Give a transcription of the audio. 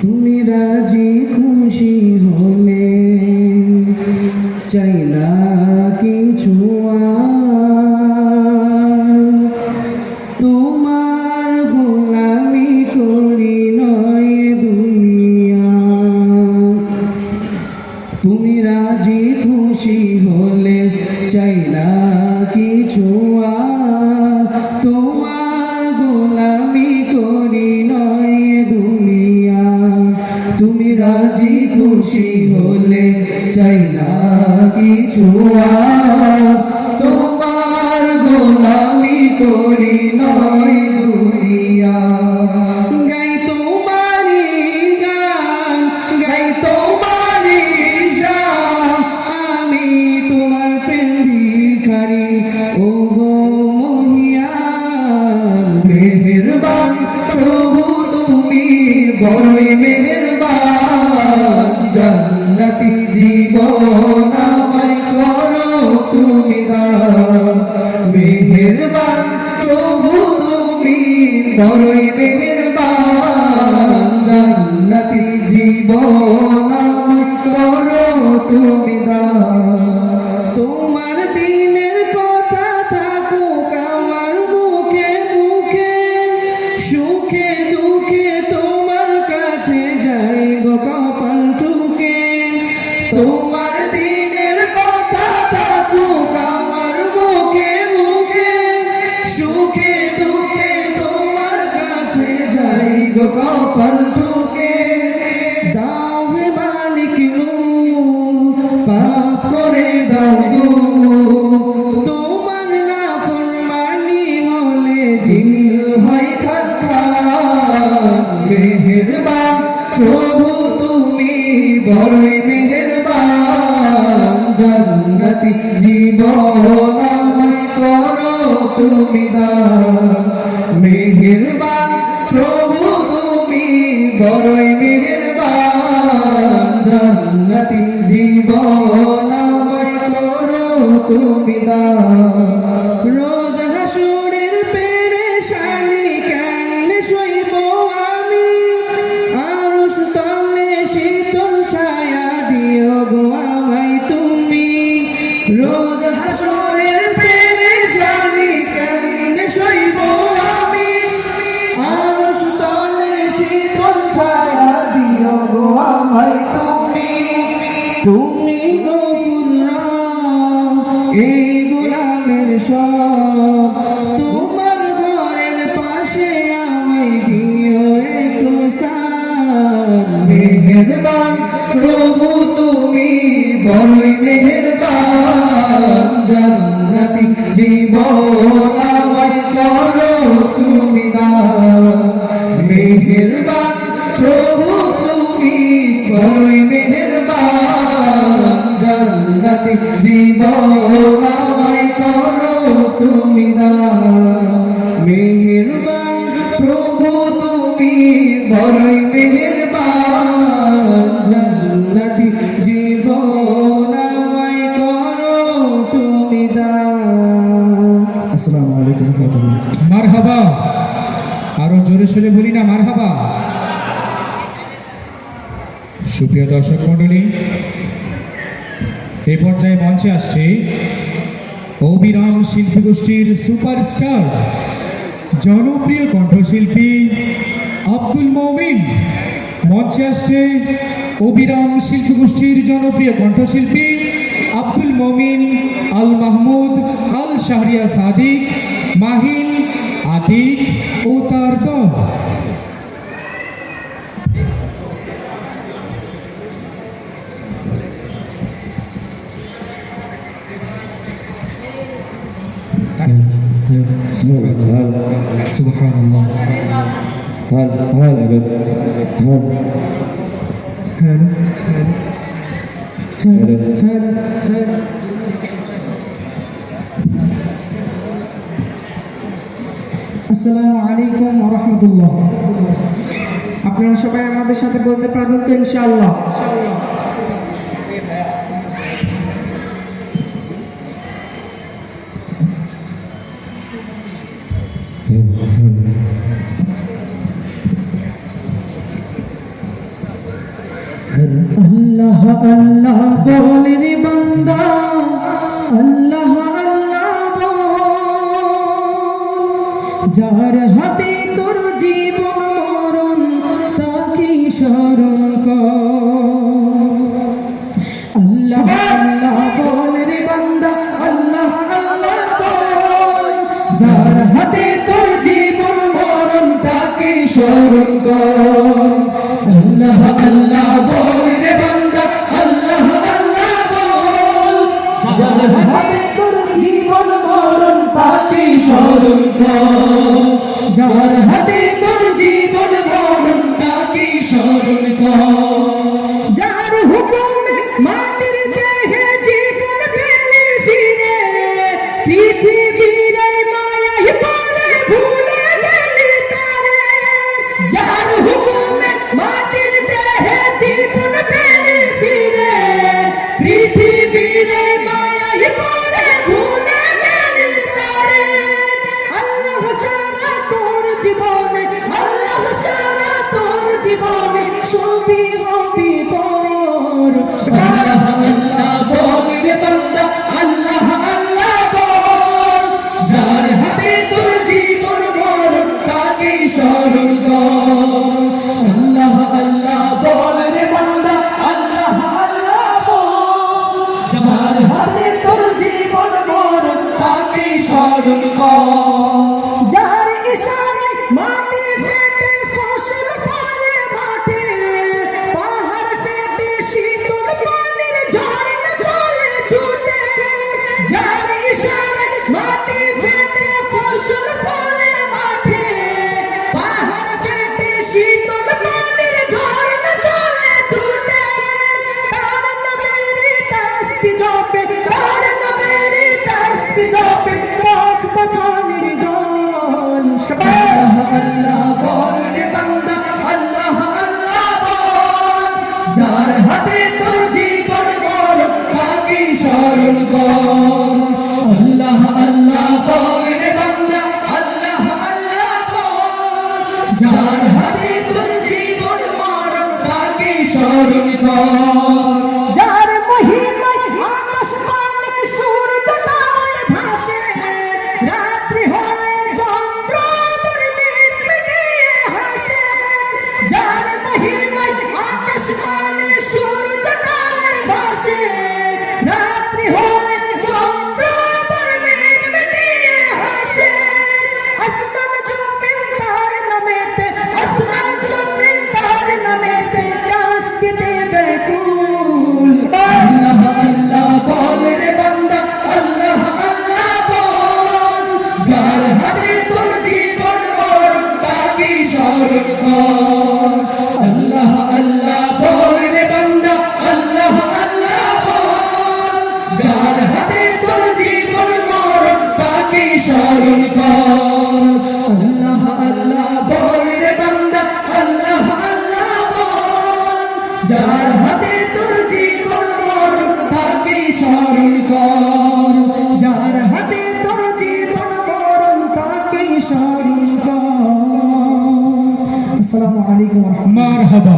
তুমি রাজি খুশি হলে চাই না কিছু আর। তোমার গোলামি করি নয় দুনিয়া। তুমি রাজি খুশি হলে চাই না কিছু আর। তোমার গোলামি করি নয় দুনিয়া। তুমি রাজি খুশি হলে চাই না কিছু আর। তোমার গোলামি করি নয় দুনিয়া। গাই তোমারি গান, গাই তোমারি শান, আমি তোমার প্রেম ভিখারি ও গো মহিয়ান। মেহেরবান প্রভু তুমি বড়ই মেহেরবান। জান্নাতি জীবন আমায় করো তুমি দান। মেহেরবান প্রভু তুমি বড়ই মেহেরবান। জান্নাতি জীবন আমায় করো তুমি দান। তোমার দিনের কথা থাকুক আমার মুখে মুখে, সুখে দুঃখে তোমার কাছে যাই গো কপাল ঠুকে। তোমার দিনের কথা থাকুক আমার মুখে মুখে, সুখে দুঃখে তোমার কাছে যাই গো কপাল ঠুকে। দাও হে মালিক নূর, পাপ করে দাও দূর। তোমার নাফরমানি হলে দিল হয় খানখান। মেহেরবান প্রভু তুমি বড়ই মেহেরবান। জান্নাতি জীবন আমায় করো তুমি দান। মেহেরবান প্রভু তুমি বড়ই মেহেরবান। জান্নাতি জীবন আমায় করো তুমি দান। রোজ হাসুরের পেরেশানি কেমনে সইব আমি, আরশ তলে শীতল ছায়া দিও গো আমায় তুমি। রোজ হাসুরের পেরেশানি কেমনে সইব আমি, আরশ তলে শীতল ছায়া দিও গো আমায় তুমি। তুমি গফুর এই গোলামের সব, তোমার ঘরের পাশে আমায় দিও একটু স্থান। মেহেরবান প্রভু তুমি বড়ই মেহেরবান। জান্নাতি জীবন আমায় করো তুমি দান। মেহেরবান প্রভু তুমি বড়ই মেহেরবান। জান্নাতি জীবন আমায় করো তুমি দান। মেহেরবান প্রভু তুমি বড়ই মেহেরবান। জান্নাতি জীবন আমায় করো তুমি দান। আসসালামু আলাইকুম ওয়া রাহমাতুল্লাহ। মারহাবা, আরো জোরে সোরে বলি না মারহাবা। সুপ্রিয় দর্শক মণ্ডলী, এই পর্যায়ে মঞ্চে আসছে অবিরাম শিল্পী গোষ্ঠীর সুপারস্টার জনপ্রিয় কণ্ঠশিল্পী আব্দুল মমিন। মঞ্চে আসছে অবিরাম শিল্পী গোষ্ঠীর জনপ্রিয় কণ্ঠশিল্পী আব্দুল মমিন, আল মাহমুদ, আল শাহরিয়া সাদিক, মাহিন, আতিক ও তার দল। সুবহানাল্লাহ। আসসালামু আলাইকুম ওয়া রাহমাতুল্লাহ। আপনারা সবাই আমাদের সাথে বলতে পারবেন তো ইনশাআল্লাহ? আল্লাহ আল্লাহ বল রে বান্দা, আল্লাহ আল্লাহ বল। যার হাতে তোর জীবন মরণ তাকে স্মরণ কর। আল্লাহ আল্লাহ বল রে বান্দা, আল্লাহ আল্লাহ বল। যার হাতে তোর জীবন মরণ তাকে স্মরণ কর। আল্লাহ আল্লাহ বল রে বান্দা, আল্লাহ আল্লাহ বল। যার হাতে তোর জীবন মরণ তাকে স্মরণ কর। যার হাতে তোর জীবন মরণ তাকে স্মরণ কর। যার হুকুমে মাটির দেহে জীবন ফেলে ফিরে, পৃথিবীর এই মায়ায় পড়ে ভুলে গেলি তারে। যার হুকুমে মাটির দেহে জীবন ফেলে ফিরে, পৃথিবীর এই মায়ায় পড়ে ভুলে গেলি তারে। আল্লাহ সারা তোর জীবনে, আল্লাহ সারা তোর জীবনে সবই হবে পর। আল্লাহ আল্লাহ বল রে বান্দা, আল্লাহ আল্লাহ বল। যার হাতে তোর জীবন মরণ তাকে স্মরণ কর। আল্লাহ আল্লাহ বল রে বান্দা, আল্লাহ আল্লাহ বল। যার হাতে তোর জীবন মরণ তাকে স্মরণ কর। যার ইশারায় মাটি ফেটে ফসল ফলে মাঠে, পাহাড় ফেটে শীতল পানির ঝর্ণা চলে ছুটে। যার ইশারায় মাটি ফেটে ফসল ফলে মাঠে, পাহাড় ফেটে শীতল পানির ঝর্ণা চলে ছুটে। তার নামেরই তাসবিহ জপে, তার নামেরই তাসবিহ জপে চোখ পাখালির গান। আল্লাহ আল্লাহ বল রে বান্দা, আল্লাহ আল্লাহ বল। যার হাতে তোর জীবন মরণ তাকে স্মরণ কর। আল্লাহ আল্লাহ বল রে বান্দা, আল্লাহ আল্লাহ বল। যার হাতে তোর জীবন মরণ তাকে স্মরণ কর। যার মহিমায় আকাশ পানে সূর্যটায় ভাসে, রাত্রি হলে চন্দ্র আবার মিটমিটিয়ে হাসে। যার মহিমায় আকাশ পানে সূর্যটায় ভাসে, রাত্রি হলে চন্দ্র আবার মিটমিটিয়ে হাসে। আসমান জমিন তার নামেতে, আসমান জমিন তার নামেতে তাসবিহ দেবে কুল। আল্লাহ আল্লাহ বল রে বান্দা, আল্লাহ আল্লাহ বল। যার হাতে তোর জীবন মরণ তাকে স্মরণ কর। আল্লাহ আল্লাহ বল রে বান্দা, আল্লাহ আল্লাহ বল। যার হাতে তোর জীবন মরণ তাকে স্মরণ কর। আল্লাহ আল্লাহ বল রে বান্দা, আল্লাহ আল্লাহ বল। যার হাতে তোর জীবন মরণ তাকে স্মরণ কর। যার হাতে তোর জীবন মরণ তাকে স্মরণ কর। আসসালামু আলাইকুম ওয়া রাহমাতুল্লাহ। মারহাবা।